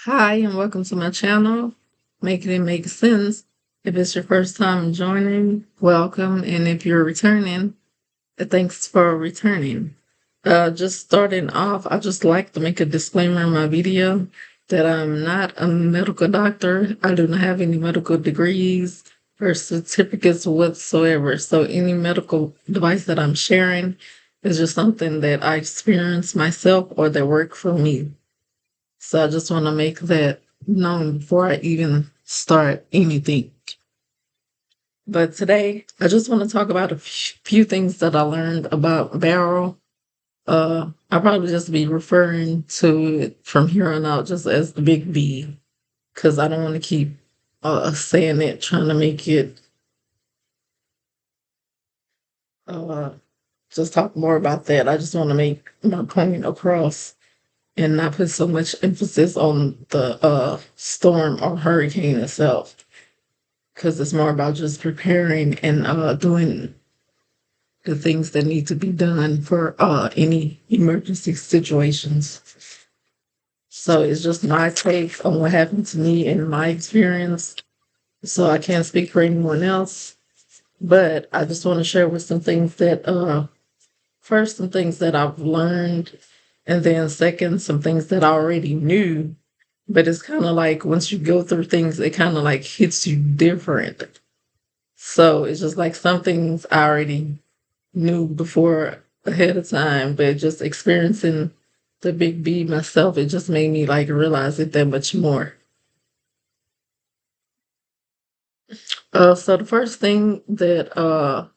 Hi, and welcome to my channel, Making It Make Sense. If it's your first time joining, welcome. And if you're returning, thanks for returning. Just starting off, I just like to make a disclaimer in my video that I'm not a medical doctor. I do not have any medical degrees or certificates whatsoever. So any medical device that I'm sharing is just something that I experienced myself or that worked for me. So I just want to make that known before I even start anything. But today, I just want to talk about a few things that I learned about Beryl. I'll probably just be referring to it from here on out just as the big B, because I don't want to keep saying it, trying to make it uh, just talk more about that. I just want to make my point across and not put so much emphasis on the storm or hurricane itself, because it's more about just preparing and doing the things that need to be done for any emergency situations. So it's just my take on what happened to me and my experience. So I can't speak for anyone else, but I just want to share with some things that first some things that I've learned, and then second some things that I already knew. But it's kind of like once you go through things, it kind of like hits you different. So it's just like some things I already knew before ahead of time, but just experiencing the big B myself, it just made me like realize it that much more. So the first thing that I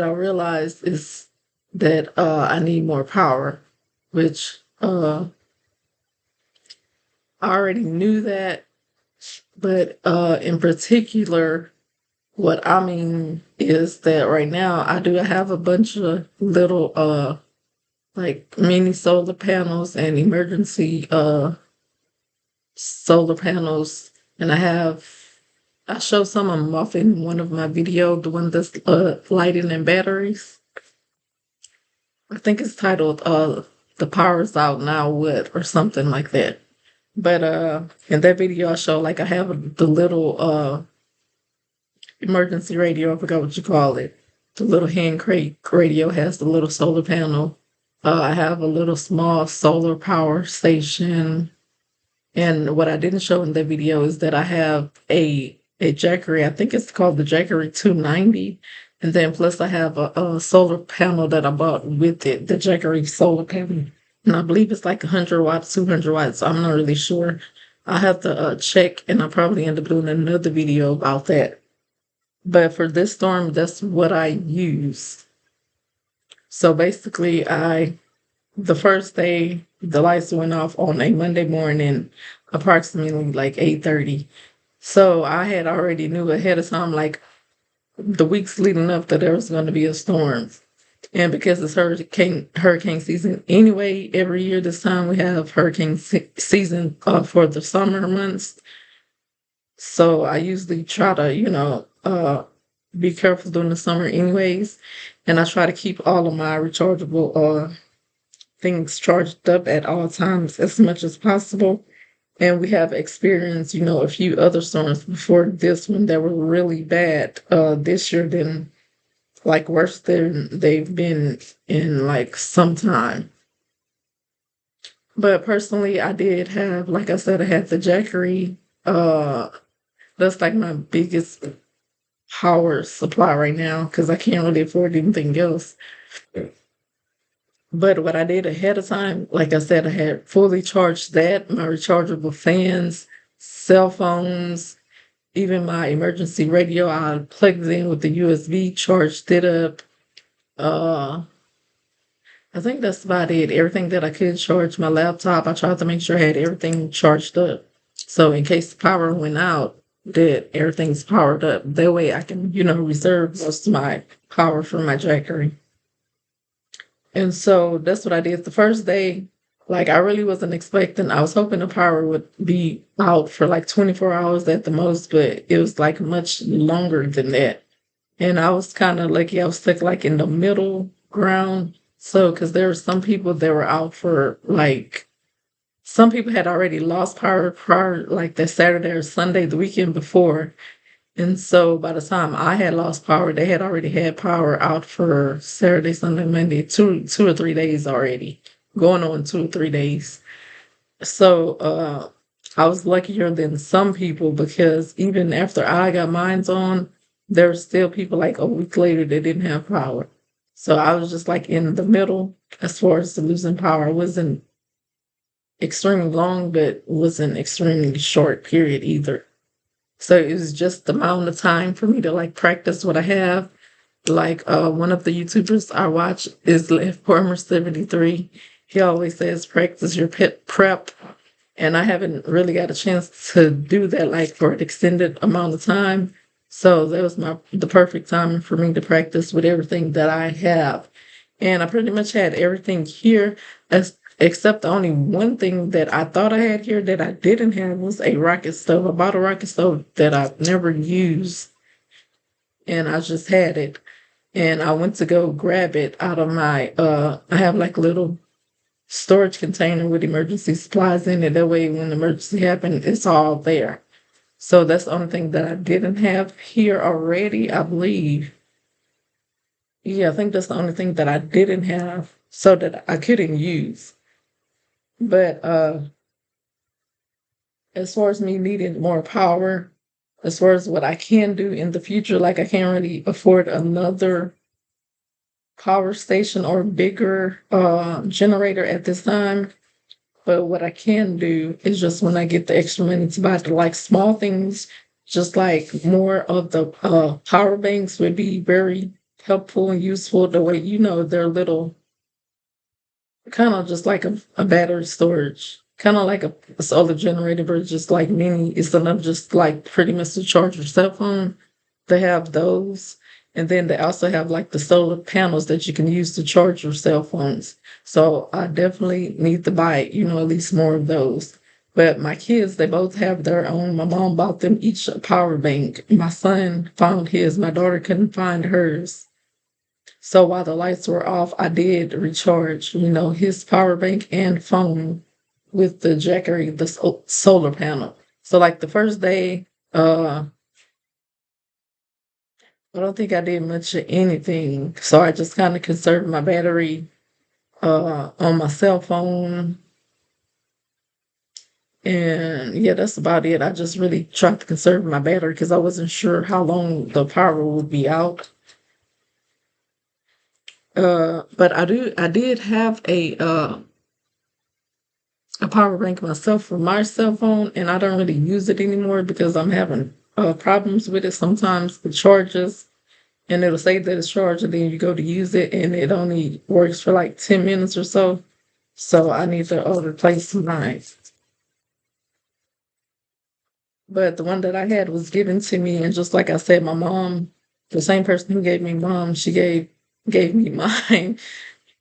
realized is that I need more power, which I already knew that, but in particular, what I mean is that right now I do have a bunch of little like mini solar panels and emergency solar panels, and I show some of them off in one of my videos, the one that's lighting and batteries. I think it's titled "The Power's Out Now What" or something like that. But in that video I show like I have the little emergency radio, I forgot what you call it. The little hand crate radio has the little solar panel. I have a little small solar power station. And what I didn't show in the video is that I have a Jackery. I think it's called the Jackery 290. And then plus I have a solar panel that I bought with it, the Jackery solar panel. And I believe it's like 100 watts, 200 watts. I'm not really sure. I have to check, and I'll probably end up doing another video about that. But for this storm, that's what I use. So basically, the first day the lights went off on a Monday morning, approximately like 8:30. So I had already knew ahead of time, like the weeks leading up, that there was going to be a storm. And because it's hurricane season anyway, every year this time we have hurricane season for the summer months. So I usually try to, be careful during the summer anyways. And I try to keep all of my rechargeable things charged up at all times as much as possible. And we have experienced, a few other storms before this one that were really bad this year, than like worse than they've been in like some time. But personally, I did have, like I said, I had the Jackery. Uh, that's like my biggest power supply right now because I can't really afford anything else. But what I did ahead of time, like I said, I had fully charged that, my rechargeable fans, cell phones, even my emergency radio. I plugged it in with the USB, charged it up. Uh, I think that's about it. Everything that I could charge my laptop, I tried to make sure I had everything charged up. So in case the power went out, that everything's powered up. That way I can, reserve most of my power for my Jackery. And so that's what I did the first day. Like I really wasn't expecting. I was hoping the power would be out for like 24 hours at the most, but it was like much longer than that. And I was kind of lucky. I was stuck like in the middle ground. So, because there were some people that were out for like some people had already lost power prior, like that Saturday or Sunday, the weekend before. And so by the time I had lost power, they had already had power out for Saturday, Sunday, Monday, 2 or 3 days already, going on 2 or 3 days. So I was luckier than some people because even after I got mines on, there were still people like a week later that didn't have power. So I was just like in the middle as far as the losing power. It wasn't extremely long, but wasn't extremely short period either. So it was just the amount of time for me to like practice what I have. Like one of the YouTubers I watch is Live Farmer 73. He always says practice your pet prep. And I haven't really got a chance to do that like for an extended amount of time. So that was the perfect time for me to practice with everything that I have. And I pretty much had everything here, except the only one thing that I thought I had here that I didn't have was a rocket stove. I bought a rocket stove that I've never used, and I just had it. And I went to go grab it out of my I have like a little storage container with emergency supplies in it. That way when the emergency happened, it's all there. So that's the only thing that I didn't have here already, I believe. Yeah, I think that's the only thing that I didn't have so that I couldn't use. But as far as me needing more power, as far as what I can do in the future, like I can't really afford another power station or bigger generator at this time. But what I can do is just when I get the extra money to buy the like small things, just like more of the power banks would be very helpful and useful. The way they're little, kind of just like a battery storage, kind of like a solar generator, but just like mini. It's enough just like pretty much to charge your cell phone. They have those. And then they also have like the solar panels that you can use to charge your cell phones. So I definitely need to buy, at least more of those. But my kids, they both have their own. My mom bought them each a power bank. My son found his. My daughter couldn't find hers. So while the lights were off, I did recharge, his power bank and phone with the Jackery, the solar panel. So like the first day, I don't think I did much of anything. So I just kind of conserved my battery on my cell phone. And yeah, that's about it. I just really tried to conserve my battery because I wasn't sure how long the power would be out. But I did have a power bank myself for my cell phone, and I don't really use it anymore because I'm having problems with it. Sometimes it charges, and it'll say that it's charged, and then you go to use it, and it only works for like 10 minutes or so. So I need to replace mine. But the one that I had was given to me, and just like I said, my mom, the same person who gave me mom, she gave me mine.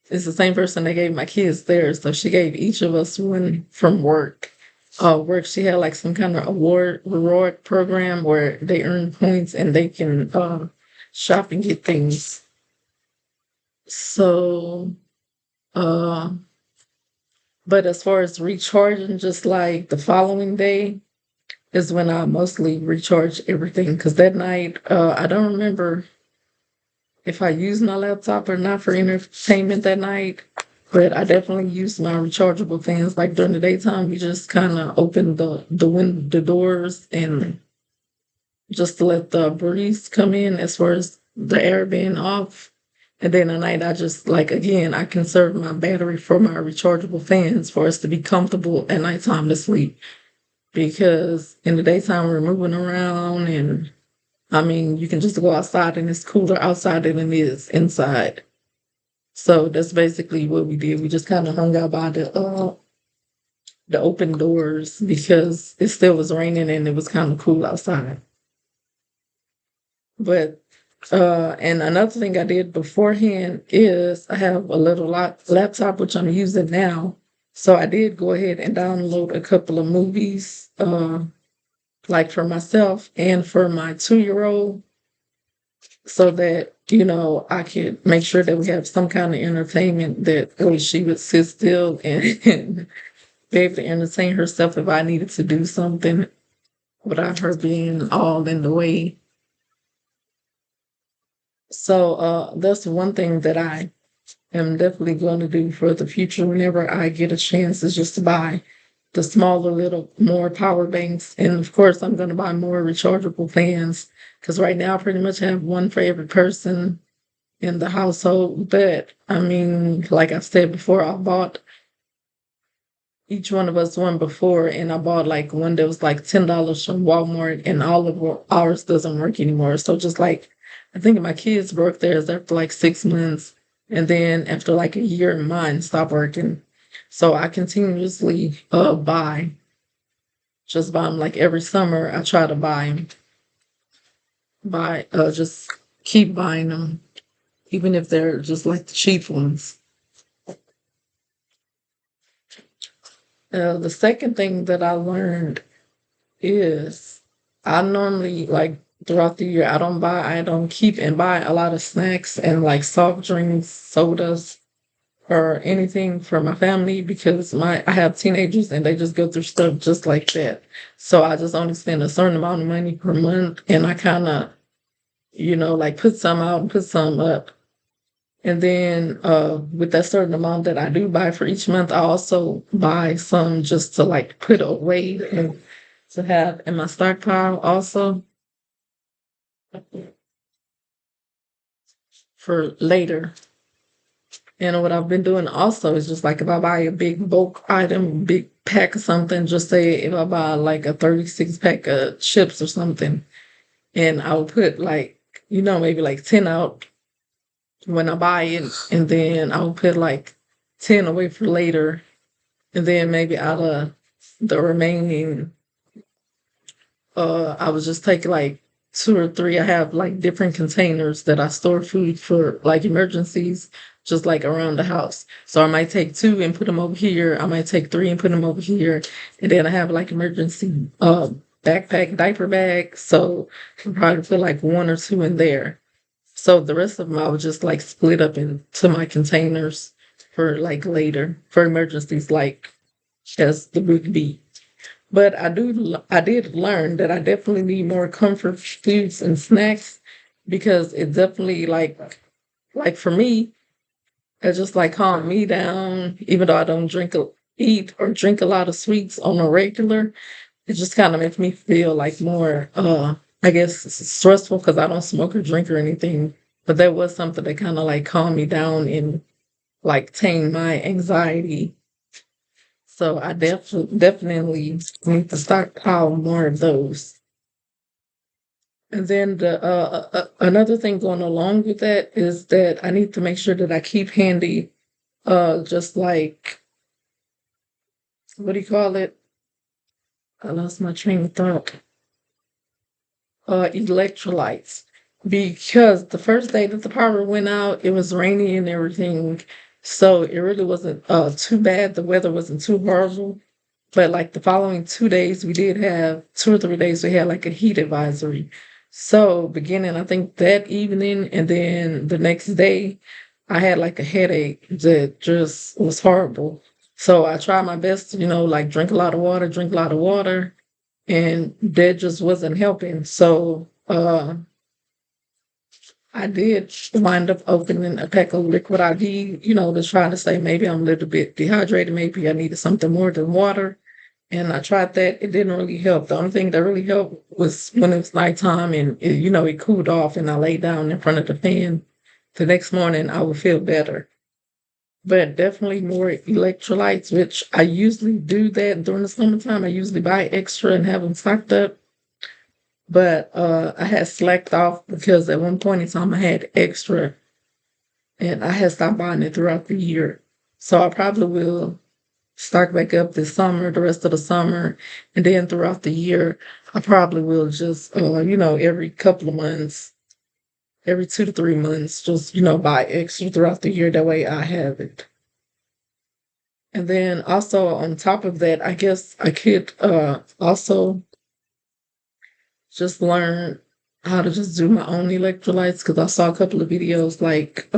It's the same person that gave my kids theirs. So she gave each of us one from work. Work, she had like some kind of award reward program where they earn points and they can shop and get things. So, uh, but as far as recharging, just like the following day is when I mostly recharge everything. Because that night, I don't remember if I used my laptop or not for entertainment that night, but I definitely used my rechargeable fans. Like during the daytime, we just kind of opened the doors and just to let the breeze come in as far as the air being off. And then at night, I just like again, I conserve my battery for my rechargeable fans for us to be comfortable at nighttime to sleep. Because in the daytime, we're moving around, and I mean, you can just go outside and it's cooler outside than it is inside. So that's basically what we did. We just kind of hung out by the open doors because it still was raining and it was kind of cool outside. But and another thing I did beforehand is I have a little laptop which I'm using now. So I did go ahead and download a couple of movies, like for myself and for my 2-year-old, so that I could make sure that we have some kind of entertainment that way she would sit still and be able to entertain herself if I needed to do something without her being all in the way. So that's one thing that I am definitely going to do for the future whenever I get a chance is just to buy the smaller little more power banks. And of course, I'm going to buy more rechargeable fans because right now I pretty much have one for every person in the household. But I mean, like I said before, I bought each one of us one before, and I bought like one that was like $10 from Walmart, and all of ours doesn't work anymore. So just like I think my kids broke theirs after like 6 months, and then after like a year, mine stopped working. So I continuously buy them like every summer. I try to buy them, just keep buying them, even if they're just like the cheap ones. The second thing that I learned is I normally like throughout the year I don't keep and buy a lot of snacks and like soft drinks, sodas, or anything for my family because my I have teenagers and they just go through stuff just like that. So I just only spend a certain amount of money per month and I kinda, like put some out and put some up. And then with that certain amount that I do buy for each month, I also buy some just to like put away and to have in my stockpile also for later. And what I've been doing also is just like if I buy a big bulk item, big pack of something, just say if I buy like a 36 pack of chips or something, and I'll put like, maybe like 10 out when I buy it, and then I'll put like 10 away for later. And then maybe out of the remaining, I was just taking like two or three. I have like different containers that I store food for like emergencies, just like around the house. So I might take two and put them over here. I might take three and put them over here. And then I have like emergency backpack diaper bag. So I can probably put like one or two in there. So the rest of them I would just like split up into my containers for like later for emergencies, like as the would be. But I did learn that I definitely need more comfort foods and snacks because it definitely like for me, it just like calmed me down. Even though I don't eat or drink a lot of sweets on a regular, it just kind of makes me feel like more, I guess, stressful because I don't smoke or drink or anything. But that was something that kind of like calmed me down and like tame my anxiety. So I definitely need to stockpile more of those. And then another thing going along with that is that I need to make sure that I keep handy, just like what do you call it? I lost my train of thought. Electrolytes, because the first day that the power went out, it was rainy and everything, so it really wasn't too bad. The weather wasn't too horrible. But like the following 2 days, we did have 2 or 3 days, we had like a heat advisory. So beginning, I think that evening, and then the next day, I had like a headache that just was horrible. So I tried my best to, like drink a lot of water, and that just wasn't helping. So I did wind up opening a pack of liquid IV, to try to say maybe I'm a little bit dehydrated, maybe I needed something more than water. And I tried that. It didn't really help. The only thing that really helped was when it was nighttime and it cooled off and I laid down in front of the fan. The next morning I would feel better. But definitely more electrolytes, which I usually do that during the summertime. I usually buy extra and have them stocked up. But I had slacked off because at one point in time I had extra and I had stopped buying it throughout the year. So I probably will stock back up this summer, the rest of the summer, and then throughout the year, I probably will just, every couple of months, every 2 to 3 months, just, buy extra throughout the year. That way I have it. And then also on top of that, I guess I could also just learn how to just do my own electrolytes because I saw a couple of videos like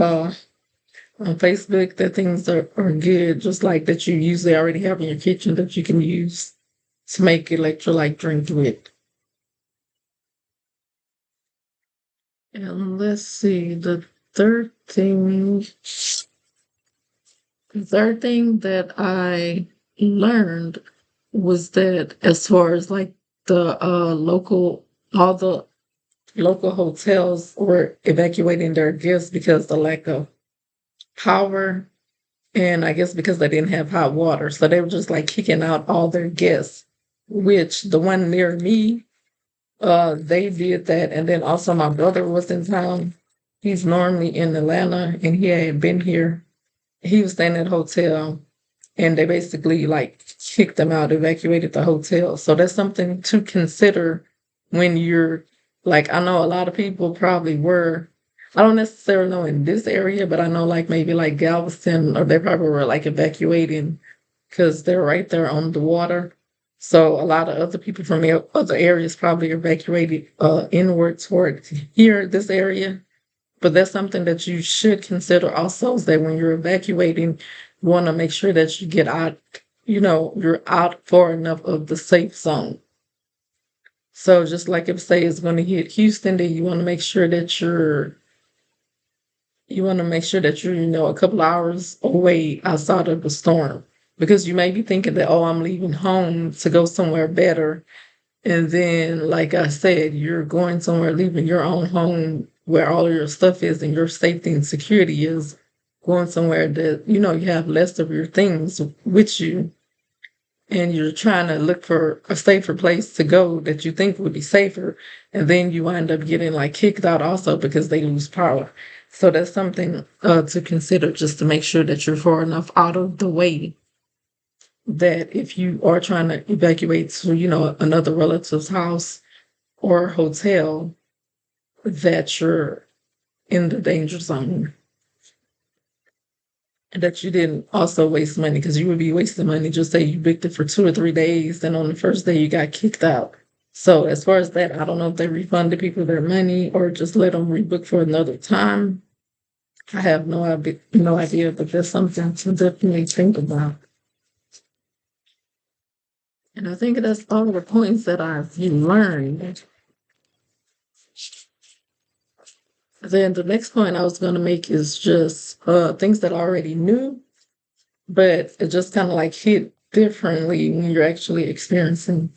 on Facebook that things are good, just like that you usually already have in your kitchen that you can use to make electrolyte drink with. And let's see, third thing, the third thing that I learned was that as far as like the all the local hotels were evacuating their guests because the lack of power, and I guess because they didn't have hot water. So they were just like kicking out all their guests, which the one near me, they did that. And then also my brother was in town. He's normally in Atlanta and he had been here. He was staying at a hotel and they basically like kicked them out, evacuated the hotel. So that's something to consider when you're like, I know a lot of people probably were. I don't necessarily know in this area, but I know like maybe like Galveston, or they probably were like evacuating because they're right there on the water. So a lot of other people from other areas probably evacuated inward toward here, this area. But that's something that you should consider also is that when you're evacuating, you want to make sure that you get out, you're out far enough of the safe zone. So just like if say it's going to hit Houston, then you want to make sure that you're, a couple hours away outside of the storm. Because you may be thinking that, oh, I'm leaving home to go somewhere better. And then, like I said, you're going somewhere, leaving your own home where all of your stuff is and your safety and security is, going somewhere that, you have less of your things with you. And you're trying to look for a safer place to go that you think would be safer. And then you wind up getting like kicked out also because they lose power. So that's something to consider, just to make sure that you're far enough out of the way that if you are trying to evacuate to, another relative's house or hotel, that you're in the danger zone. And that you didn't also waste money, because you would be wasting money. Just say you booked it for 2 or 3 days, and on the first day you got kicked out. So as far as that, I don't know if they refunded people their money or just let them rebook for another time. I have no idea, but that's something to definitely think about. And I think that's all the points that I've learned. Then the next point I was going to make is just things that I already knew, but it just kind of like hit differently when you're actually experiencing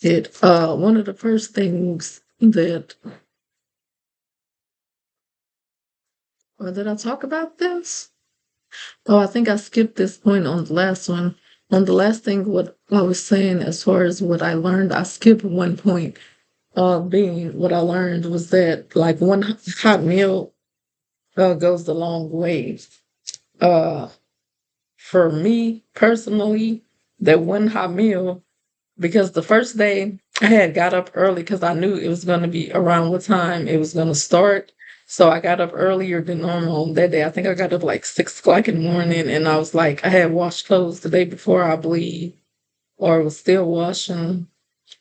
it. One of the first things that, or did I talk about this? Oh, I think I skipped this point on the last one. On the last thing, what I was saying as far as what I learned, I skipped one point. Being what I learned was that like one hot meal goes a long way. Uh, for me personally, that one hot meal, because the first day I had got up early because I knew it was going to be around what time it was going to start. So I got up earlier than normal that day. I think I got up like 6 o'clock in the morning, and I was like, I had washed clothes the day before, I believe, or was still washing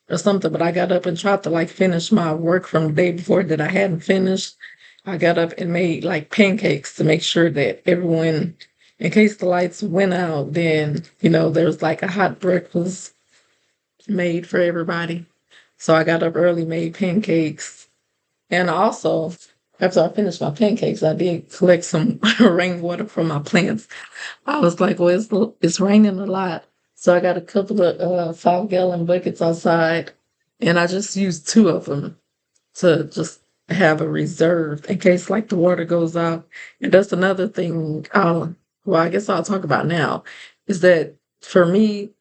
or something. But I got up and tried to like finish my work from the day before that I hadn't finished. I got up and made like pancakes to make sure that everyone, in case the lights went out, then, there was like a hot breakfast made for everybody. So I got up early, made pancakes. And also, after I finished my pancakes, I did collect some rainwater from my plants. I was like, well, it's raining a lot. So I got a couple of 5-gallon buckets outside, and I just used two of them to just have a reserve in case like the water goes out. And that's another thing. Well, I guess I'll talk about now is that for me,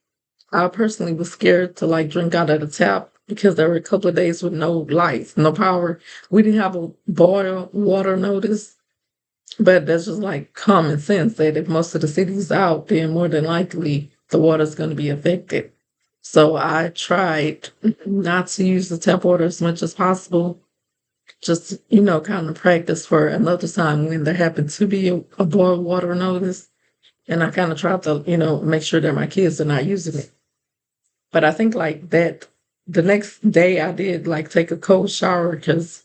I personally was scared to like drink out of the tap because there were a couple of days with no lights, no power. We didn't have a boil water notice, but that's just like common sense that if most of the city's out, then more than likely the water's going to be affected. So I tried not to use the tap water as much as possible, just, kind of practice for another time when there happened to be a boil water notice. And I kind of tried to, make sure that my kids are not using it. But I think like that the next day I did like take a cold shower because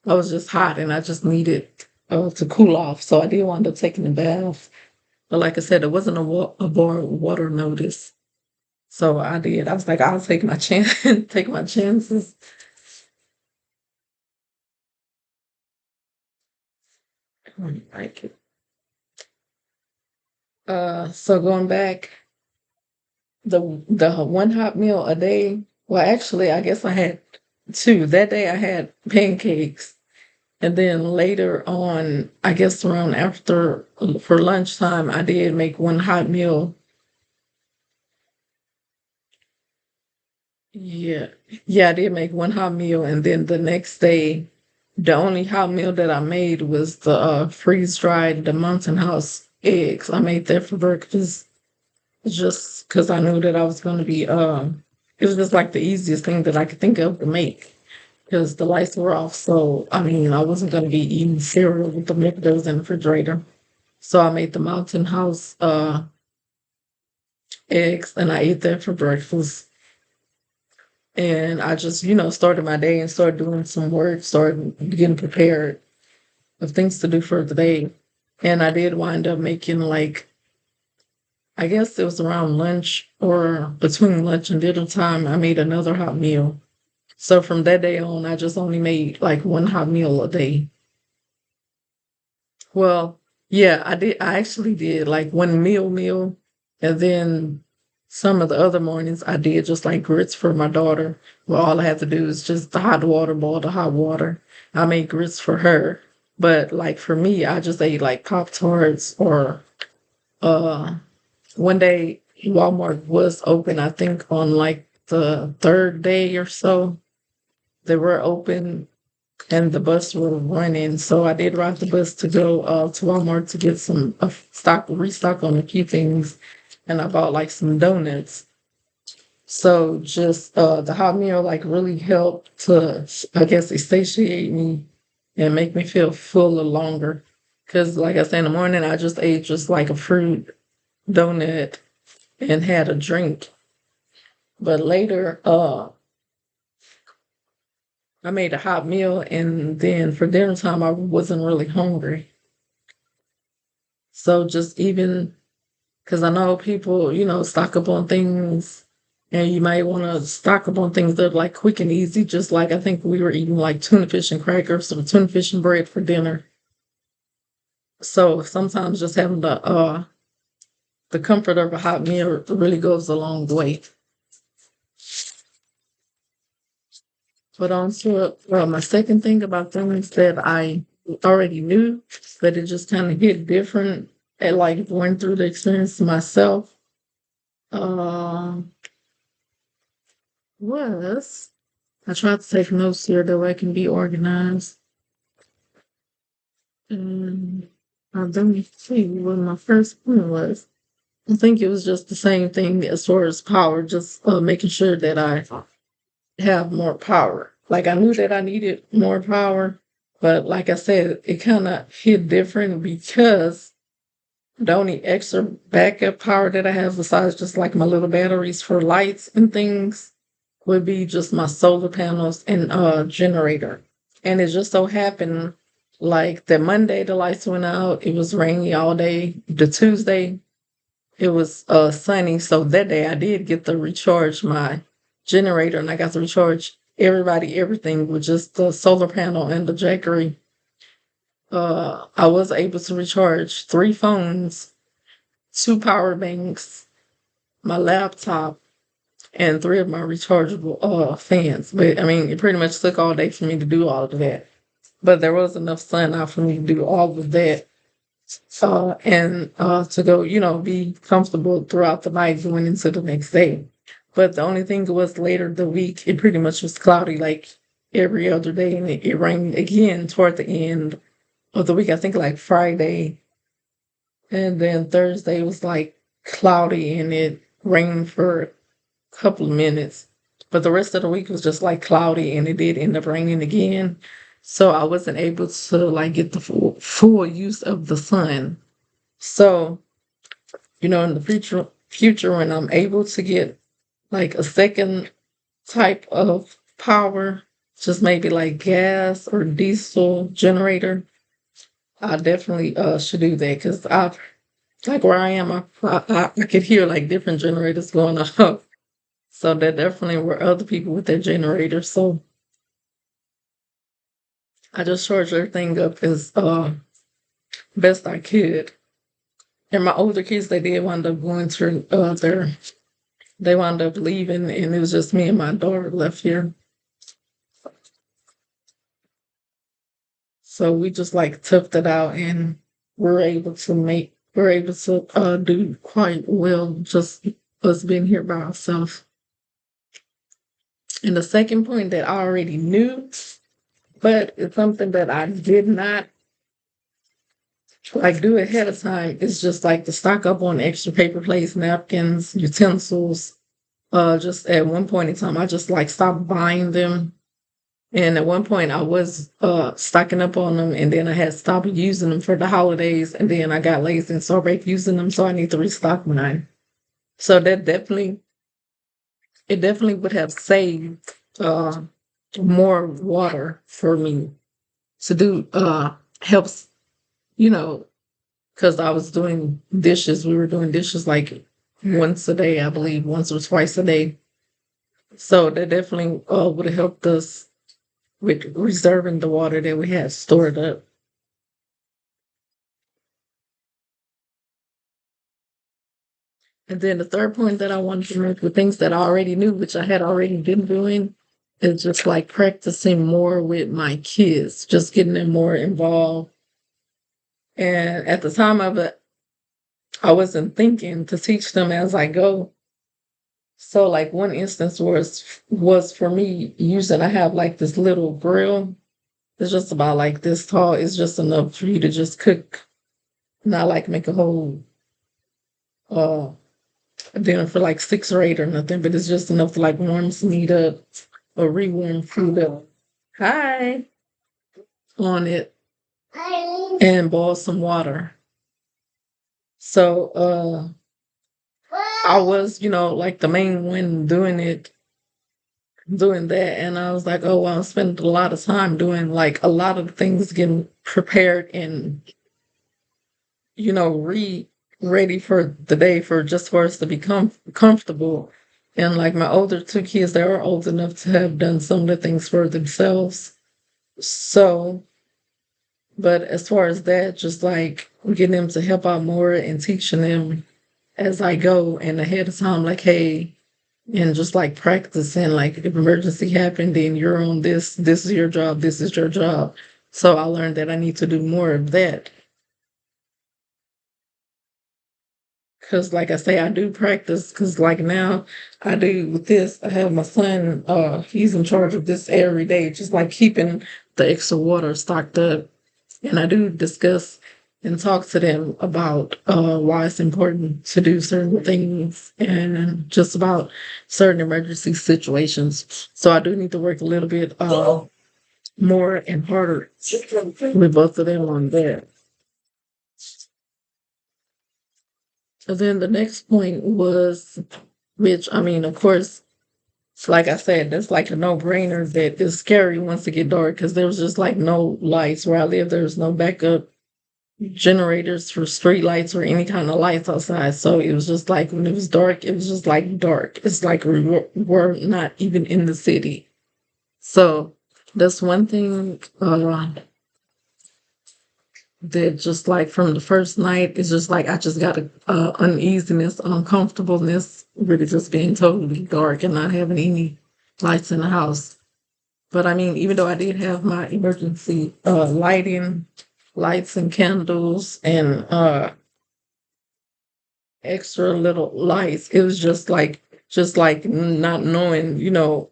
I was just hot and I just needed to cool off. So I did wind up taking a bath. But like I said, it wasn't a board water notice. So I did. I was like, I'll take my chance, take my chances. Like it. So going back, the one hot meal a day. Well, actually, I guess I had two. That day I had pancakes. And then later on, I guess around after for lunchtime, I did make one hot meal. Yeah. Yeah, I did make one hot meal. And then the next day, the only hot meal that I made was the freeze dried, the Mountain House eggs. I made that for breakfast just because I knew that I was going to be, it was just like the easiest thing that I could think of to make because the lights were off. So, I mean, I wasn't going to be eating cereal with the milk that was in the refrigerator. So I made the Mountain House eggs and I ate that for breakfast. And I just, started my day and started doing some work, started getting prepared of things to do for the day. And I did wind up making like, I guess it was around lunch or between lunch and dinner time, I made another hot meal. So from that day on, I just only made like one hot meal a day. Well, yeah, I did. I actually did like one meal, and then some of the other mornings I did just like grits for my daughter. Well, all I had to do is just the hot water, boil the hot water. I made grits for her, but like for me, I just ate like Pop Tarts or uh one day Walmart was open. I think on like the third day or so, they were open and the bus was running. So I did ride the bus to go to Walmart to get some restock on a few things, and I bought like some donuts. So just the hot meal like really helped to, I guess, satiate me and make me feel fuller longer. Because like I said in the morning, I just ate just like a fruit donut and had a drink. But later, I made a hot meal, and then for dinner time, I wasn't really hungry. So just even because I know people, stock up on things, and you might want to stock up on things that are like quick and easy. Just like I think we were eating like tuna fish and crackers or tuna fish and bread for dinner. So sometimes just having the comfort of a hot meal really goes a long way. But on to my second thing about things that I already knew, but it just kind of hit different at like going through the experience myself. Uh, was I tried to take notes here that way I can be organized. And let me see what my first one was. I think it was just the same thing as far as power, just making sure that I have more power. Like I knew that I needed more power, but like I said, it kind of hit different because the only extra backup power that I have besides just like my little batteries for lights and things would be just my solar panels and generator. And it just so happened like that Monday the lights went out, it was rainy all day. The Tuesday it was sunny, so that day I did get to recharge my generator, and I got to recharge everything with just the solar panel and the jackery. I was able to recharge three phones, two power banks, my laptop, and three of my rechargeable fans. But I mean, it pretty much took all day for me to do all of that. But there was enough sun out for me to do all of that and to go, be comfortable throughout the night going into the next day. But the only thing was later the week, it pretty much was cloudy like every other day, and it rained again toward the end of the week. I think like Friday, and then Thursday was like cloudy and it rained for a couple of minutes. But the rest of the week was just like cloudy and it did end up raining again. So I wasn't able to like get the full use of the sun. So, in the future when I'm able to get like a second type of power, just maybe like gas or diesel generator, I definitely should do that because I like where I am. I could hear like different generators going off. So there definitely were other people with their generators. So I just charged everything up as best I could. And my older kids, they did wind up going to they wound up leaving, and it was just me and my daughter left here. So we just like toughed it out, and we're able to do quite well just us being here by ourselves. And the second point that I already knew, but it's something that I did not like do ahead of time, is just like to stock up on extra paper plates, napkins, utensils. Just at one point in time, I just like stopped buying them. And at one point, I was stocking up on them, and then I had stopped using them for the holidays, and then I got lazy and started using them, so I need to restock mine. So it definitely would have saved more water for me to do. Helps, you know, because I was doing dishes. We were doing dishes like once a day, I believe, once or twice a day. So that definitely would have helped us with reserving the water that we had stored up. And then the third point that I wanted to make with things that I already knew, which I had already been doing, is just like practicing more with my kids, just getting them more involved. And at the time of it, I wasn't thinking to teach them as I go. So like one instance was for me using I have like this little grill. It's just about like this tall. It's just enough for you to just cook, not like make a whole uh dinner for like six or eight or nothing, but it's just enough to like warm some meat up or rewarm food up. Hi. On it and boil some water. So I was, like the main one doing that, and I was like, oh well, I'm spending a lot of time doing like a lot of things getting prepared and re ready for the day for just for us to become comfortable. And like my older two kids, they are old enough to have done some of the things for themselves. So, but as far as that, just like getting them to help out more and teaching them as I go and ahead of time, like, hey, and just like practicing, like if emergency happened, then you're on this is your job, this is your job. So I learned that I need to do more of that. Cause like I say, I do practice. Cause like now, I do with this. I have my son. He's in charge of this every day, just like keeping the extra water stocked up. And I do discuss and talk to them about why it's important to do certain things and just about certain emergency situations. So I do need to work a little bit more and harder with both of them on that. And then the next point was, which I mean, of course, like I said, that's like a no-brainer that it's scary once it get dark because there was just like no lights where I live. There was no backup generators for street lights or any kind of lights outside. So it was just like when it was dark, it was just like dark. It's like we're not even in the city. So that's one thing that just like from the first night, it's just like I just got a uneasiness, uncomfortableness, really just being totally dark and not having any lights in the house. But I mean, even though I did have my emergency lighting, lights and candles and extra little lights, it was just like not knowing,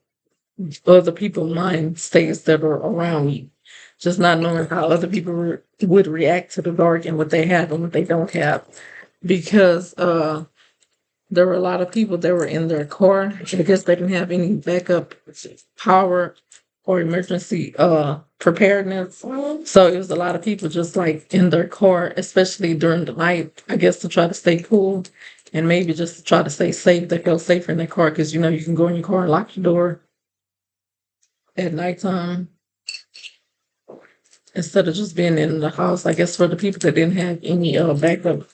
other people's mind states that are around you. Just not knowing how other people would react to the dark and what they have and what they don't have. Because there were a lot of people that were in their car. I guess they didn't have any backup power or emergency preparedness. So it was a lot of people just like in their car, especially during the night, I guess to try to stay cool and maybe just to try to stay safe. They feel safer in their car because you can go in your car and lock your door at nighttime. instead of just being in the house. I guess for the people that didn't have any backup,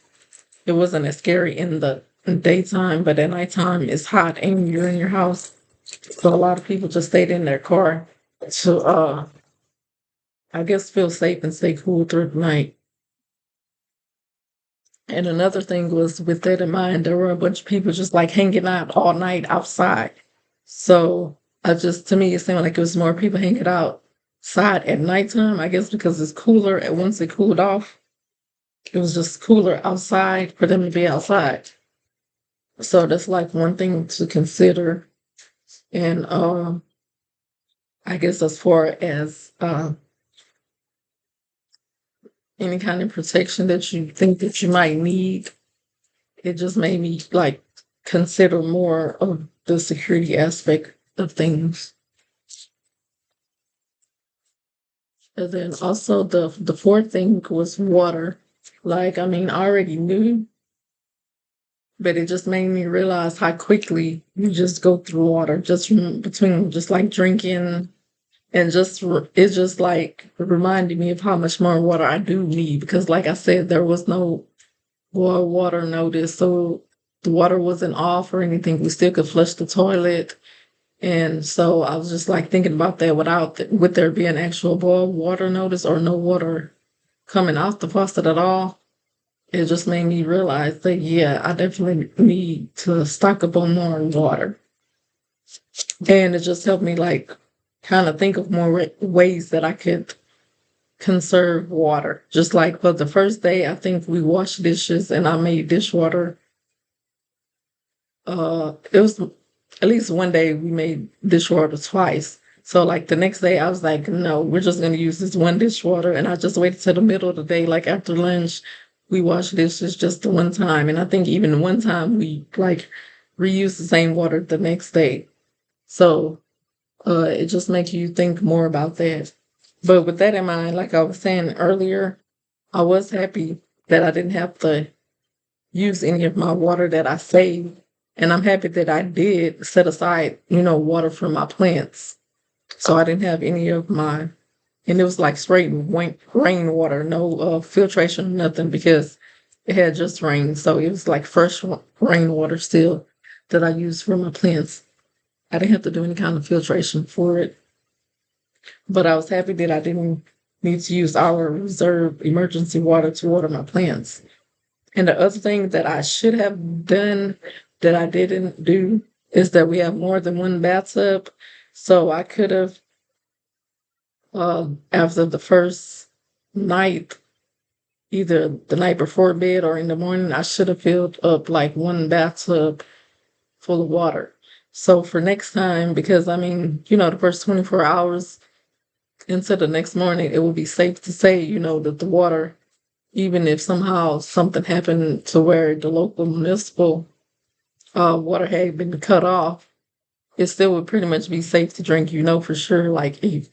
it wasn't as scary in the daytime, but at nighttime it's hot and you're in your house. So a lot of people just stayed in their car to I guess feel safe and stay cool through the night. And another thing was with that in mind, there were a bunch of people just like hanging out all night outside. So I just to me it seemed like it was more people hanging outside at nighttime, I guess because it's cooler and once it cooled off, it was just cooler outside for them to be outside. So that's like one thing to consider. And I guess as far as any kind of protection that you think that you might need, it just made me like consider more of the security aspect of things. And then also the fourth thing was water. Like I mean, I already knew, but it just made me realize how quickly you just go through water just from between just like drinking and it's just like reminding me of how much more water I do need because like I said, there was no boil water notice, so the water wasn't off or anything. We still could flush the toilet. And so I was just like thinking about that would there be an actual boil water notice or no water coming out the faucet at all? It just made me realize that, yeah, I definitely need to stock up on more water. And it just helped me like kind of think of more ways that I could conserve water. Just like for the first day, I think we washed dishes and I made dishwater. It was at least one day we made dishwater twice. So like the next day I was like, no, we're just gonna use this one dishwater. And I just waited till the middle of the day, like after lunch, we washed dishes just the one time. And I think even one time we like reused the same water the next day. So it just makes you think more about that. But with that in mind, like I was saying earlier, I was happy that I didn't have to use any of my water that I saved. And I'm happy that I did set aside, water for my plants. So I didn't have any of my, and it was like straight rainwater, no filtration, nothing, because it had just rained. So it was like fresh rainwater still that I used for my plants. I didn't have to do any kind of filtration for it. But I was happy that I didn't need to use our reserve emergency water to water my plants. And the other thing that I should have done that I didn't do is that we have more than one bathtub. So I could have, after the first night, either the night before bed or in the morning, I should have filled up like one bathtub full of water. So for next time, because I mean, the first 24 hours into the next morning, it will be safe to say, that the water, even if somehow something happened to where the local municipal water had been cut off, it still would pretty much be safe to drink, for sure. Like if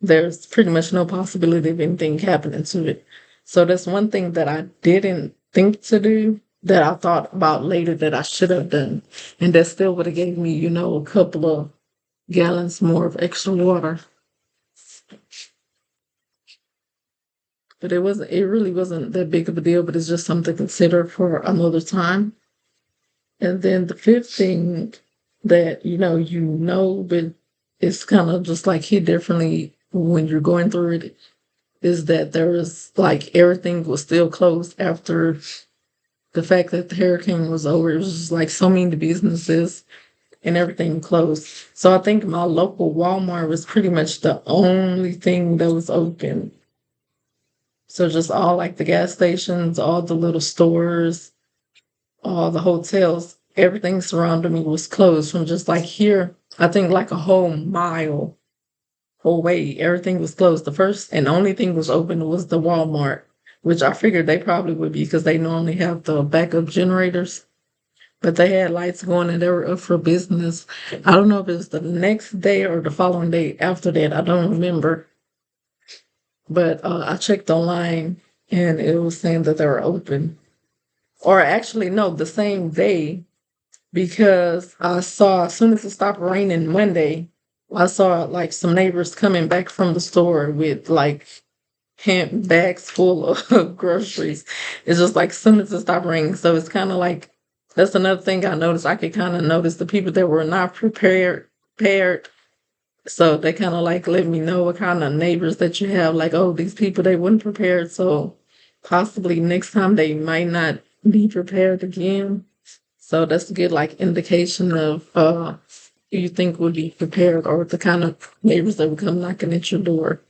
there's pretty much no possibility of anything happening to it. So that's one thing that I didn't think to do that I thought about later that I should have done. And that still would have gave me, a couple of gallons more of extra water. But it really wasn't that big of a deal, but it's just something to consider for another time. And then the fifth thing that, but it's kind of just like hit differently when you're going through it is that there was like everything was still closed after the fact that the hurricane was over. It was just like so many businesses and everything closed. So I think my local Walmart was pretty much the only thing that was open. So just all like the gas stations, all the little stores, all the hotels, everything surrounding me was closed from just like here, I think like a whole mile away. Everything was closed. The first and only thing was open was the Walmart, which I figured they probably would be because they normally have the backup generators. But they had lights going and they were up for business. I don't know if it was the next day or the following day after that. I don't remember. But I checked online and it was saying that they were open. Or actually, no, the same day because I saw as soon as it stopped raining Monday, I saw like some neighbors coming back from the store with like handbags full of groceries. It's just like soon as it stopped raining. So it's kind of like that's another thing I noticed. I could kind of notice the people that were not prepared. So they kind of like let me know what kind of neighbors that you have. Like, oh, these people they weren't prepared. So possibly next time they might not be prepared again. So that's a good like indication of who you think would be prepared or the kind of neighbors that would come knocking at your door.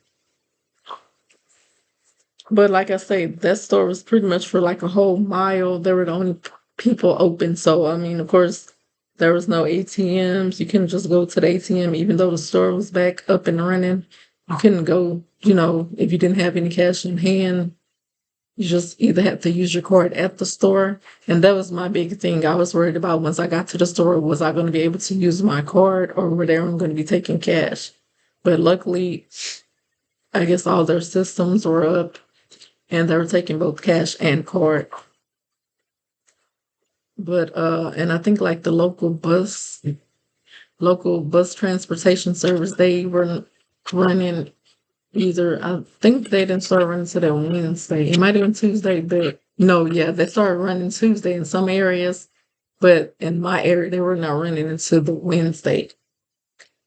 But like I say, that store was pretty much for like a whole mile. There were the only people open. So I mean, of course, there was no ATMs. You couldn't just go to the ATM, even though the store was back up and running. You couldn't go, if you didn't have any cash in hand. You just either had to use your card at the store. And that was my big thing. I was worried about once I got to the store, was I going to be able to use my card or were they going to be taking cash? But luckily, I guess all their systems were up and they were taking both cash and card. But and I think like the local bus transportation service, they were running either I think they didn't start running to that Wednesday. It might have been Tuesday, but no, yeah, they started running Tuesday in some areas, but in my area they were not running into the Wednesday.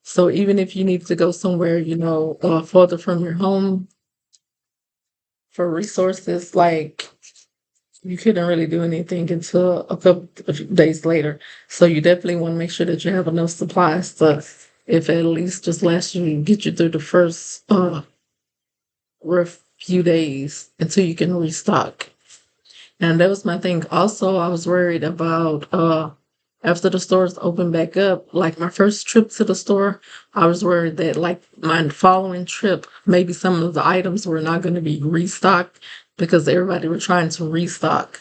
So even if you need to go somewhere, further from your home for resources, like you couldn't really do anything until a couple of days later. So you definitely want to make sure that you have enough supplies to, if at least just last you get you through the first rough few days until you can restock. And that was my thing. Also, I was worried about after the stores opened back up, like my first trip to the store, I was worried that like my following trip, maybe some of the items were not going to be restocked because everybody were trying to restock.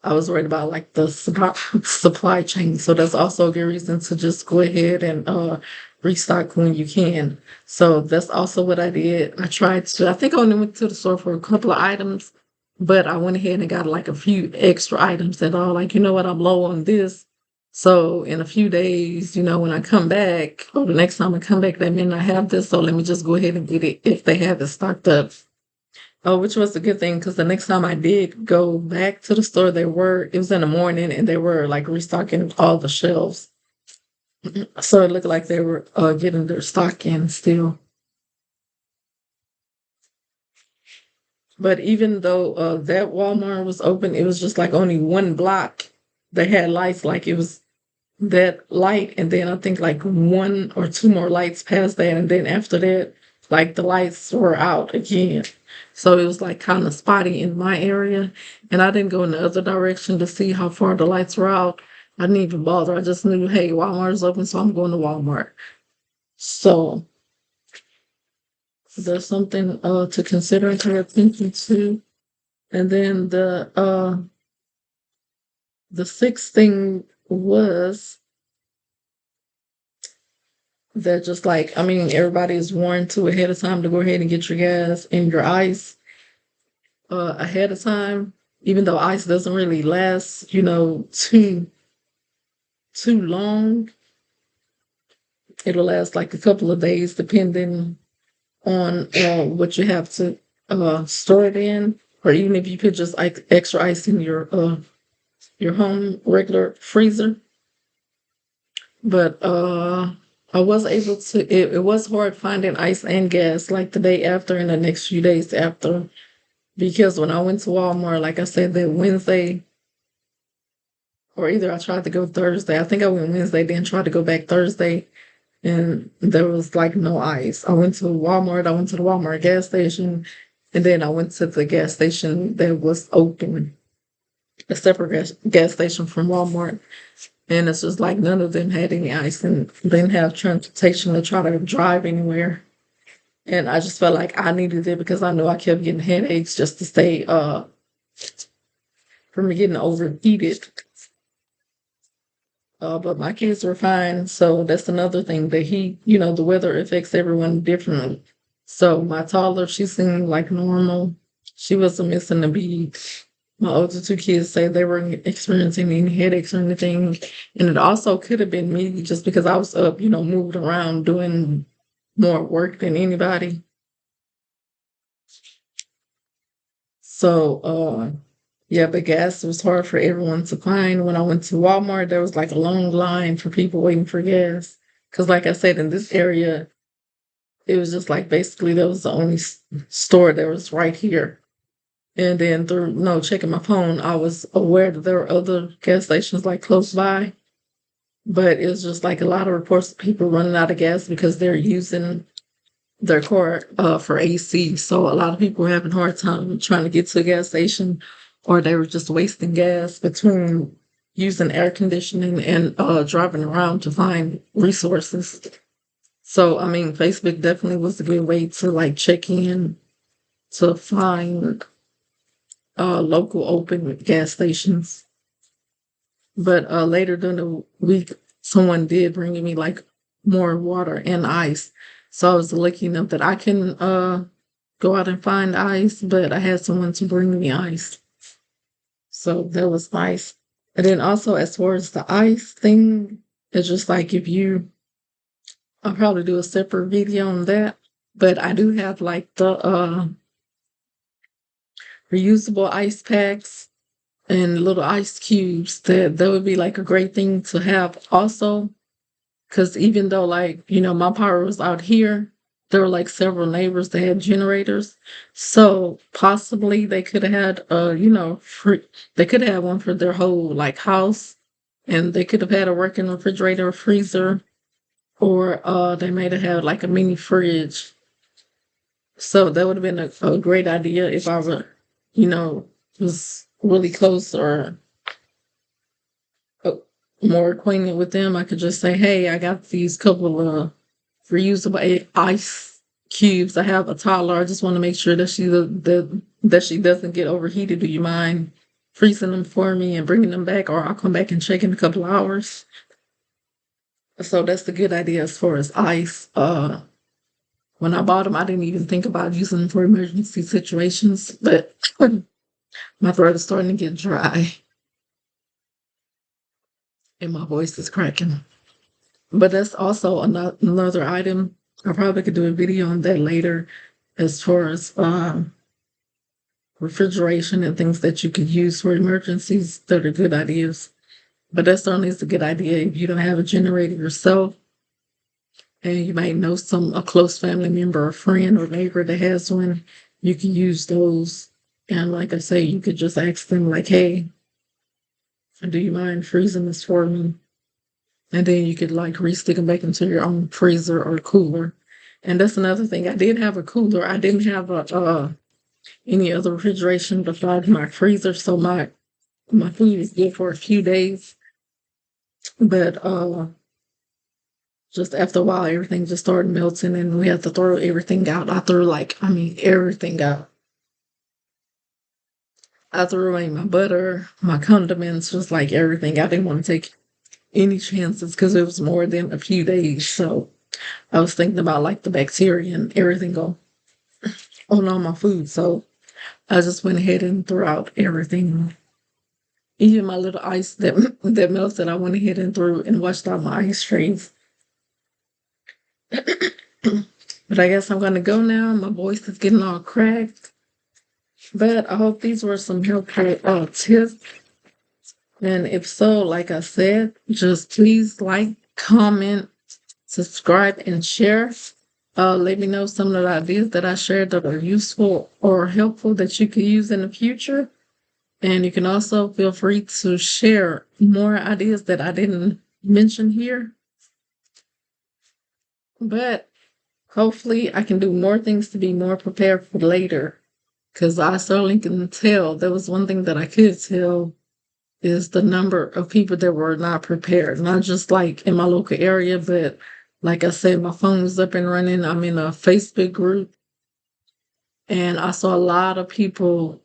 I was worried about like the supply chain. So that's also a good reason to just go ahead and restock when you can. So that's also what I did. I think I only went to the store for a couple of items, but I went ahead and got like a few extra items that are like, you know what, I'm low on this. So in a few days, when I come back, or the next time I come back, they may not have this. So let me just go ahead and get it if they have it stocked up. Oh, which was a good thing because the next time I did go back to the store, it was in the morning and they were like restocking all the shelves. So it looked like they were getting their stock in still. But even though that Walmart was open, it was just like only one block that had lights. Like it was that light, and then I think like one or two more lights past that, and then after that, like the lights were out again. So it was like kind of spotty in my area, and I didn't go in the other direction to see how far the lights were out. I didn't even bother. I just knew, hey, Walmart is open, so I'm going to Walmart. So there's something to consider and pay attention to. And then the sixth thing was that just like, I mean, everybody is warned to ahead of time to go ahead and get your gas and your ice ahead of time, even though ice doesn't really last, too long. It'll last like a couple of days depending on what you have to store it in, or even if you put just like extra ice in your home regular freezer. But I was able to. It was hard finding ice and gas like the day after and the next few days after because when I went to Walmart, like I said, that Wednesday or either I tried to go Thursday. I think I went Wednesday, then tried to go back Thursday, and there was like no ice. I went to Walmart. I went to the Walmart gas station, and then I went to the gas station that was open, a separate gas station from Walmart. And it's just like none of them had any ice and didn't have transportation to try to drive anywhere. And I just felt like I needed it because I knew I kept getting headaches just to stay from getting overheated. But my kids were fine. So that's another thing. The heat, the weather affects everyone differently. So my toddler, she seemed like normal. She wasn't missing a beat. My older two kids say they weren't experiencing any headaches or anything. And it also could have been me just because I was up, moving around doing more work than anybody. So, yeah, but gas was hard for everyone to find. When I went to Walmart, there was like a long line for people waiting for gas. Because, like I said, in this area, it was just like basically that was the only store that was right here. And then through no checking my phone, I was aware that there were other gas stations like close by. But it was just like a lot of reports of people running out of gas because they're using their car for AC. So a lot of people were having a hard time trying to get to a gas station, or they were just wasting gas between using air conditioning and driving around to find resources. So I mean, Facebook definitely was a good way to like check in to find local open gas stations. But later during the week, someone did bring me like more water and ice. So I was lucky enough that I can go out and find ice, but I had someone to bring me ice. So that was nice. And then also as far as the ice thing, it's just like if you I'll probably do a separate video on that. But I do have like the reusable ice packs and little ice cubes that would be like a great thing to have also. Because even though, like, my power was out here, there were like several neighbors that had generators. So possibly they could have had, free, they could have one for their whole like house, and they could have had a working refrigerator or freezer, or they might have had like a mini fridge. So that would have been a great idea if I were, you know, was really close or uh, more acquainted with them. I could just say, hey, I got these couple of reusable ice cubes. I have a toddler. I just want to make sure that that she doesn't get overheated. Do you mind freezing them for me and bringing them back, or I'll come back and check in a couple of hours? So that's the good idea as far as ice. When I bought them, I didn't even think about using them for emergency situations, but my throat is starting to get dry and my voice is cracking. But that's also another item. I probably could do a video on that later as far as refrigeration and things that you could use for emergencies that are good ideas. But that certainly is a good idea if you don't have a generator yourself and you might know a close family member or friend or neighbor that has one, you can use those. And like I say, you could just ask them like, hey, do you mind freezing this for me? And then you could like re-stick them back into your own freezer or cooler. And that's another thing. I did have a cooler. I didn't have a any other refrigeration besides my freezer, so my food is good for a few days. But just after a while, everything just started melting, and we had to throw everything out. I threw everything out. I threw away my butter, my condiments, just like everything. I didn't want to take any chances because it was more than a few days. So I was thinking about like the bacteria and everything on all my food. So I just went ahead and threw out everything. Even my little ice that that melted, I went ahead and threw and washed out my ice trays. But I guess I'm gonna go now. My voice is getting all cracked. But I hope these were some helpful tips. And if so, like I said, just please like, comment, subscribe, and share. Let me know some of the ideas that I shared that are useful or helpful that you could use in the future. And you can also feel free to share more ideas that I didn't mention here. But hopefully, I can do more things to be more prepared for later. Because I certainly can tell there was one thing that I could tell is the number of people that were not prepared, not just like in my local area, but like I said, my phone's up and running. I'm in a Facebook group and I saw a lot of people,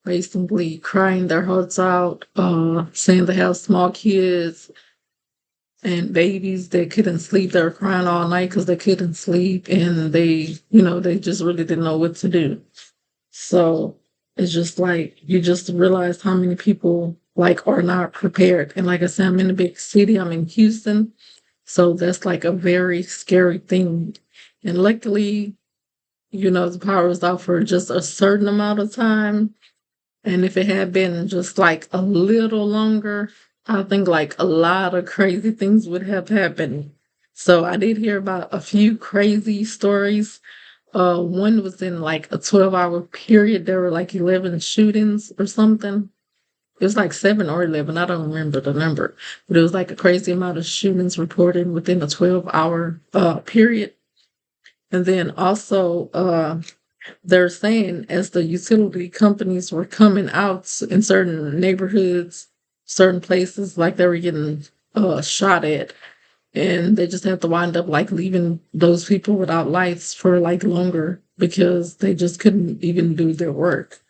basically crying their hearts out, saying they have small kids and babies that couldn't sleep. They were crying all night because they couldn't sleep and they just really didn't know what to do. So it's just like you just realize how many people like are not prepared. And like I said, I'm in a big city. I'm in Houston. So that's like a very scary thing. And luckily, the power was out for just a certain amount of time. And if it had been just like a little longer, I think like a lot of crazy things would have happened. So I did hear about a few crazy stories. One was in like a 12-hour period. There were like 11 shootings or something. It was like 7 or 11. I don't remember the number, but it was like a crazy amount of shootings reported within a 12-hour period. And then also, they're saying as the utility companies were coming out in certain neighborhoods, certain places, like they were getting shot at, and they just have to wind up like leaving those people without lights for like longer because they just couldn't even do their work.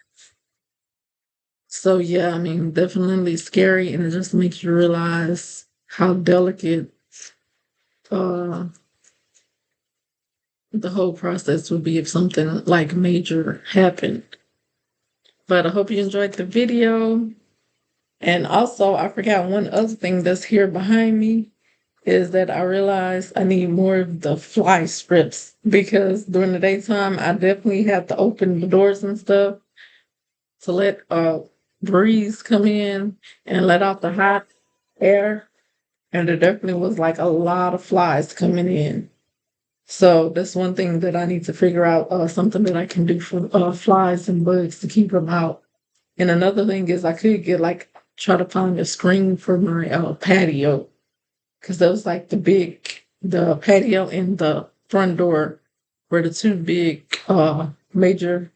So yeah, I mean, definitely scary, and it just makes you realize how delicate uh, the whole process would be if something like major happened. But I hope you enjoyed the video. And also, I forgot one other thing that's here behind me is that I realized I need more of the fly strips because during the daytime, I definitely have to open the doors and stuff to let breeze come in and let out the hot air. And there definitely was like a lot of flies coming in. So that's one thing that I need to figure out, something that I can do for flies and bugs to keep them out. And another thing is I could get like try to find a screen for my patio because those like the patio and the front door were the two big major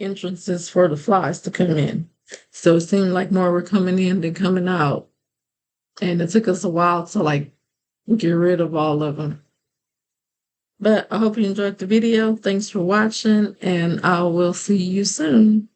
entrances for the flies to come in. So it seemed like more were coming in than coming out. And it took us a while to like get rid of all of them. But I hope you enjoyed the video. Thanks for watching, and I will see you soon.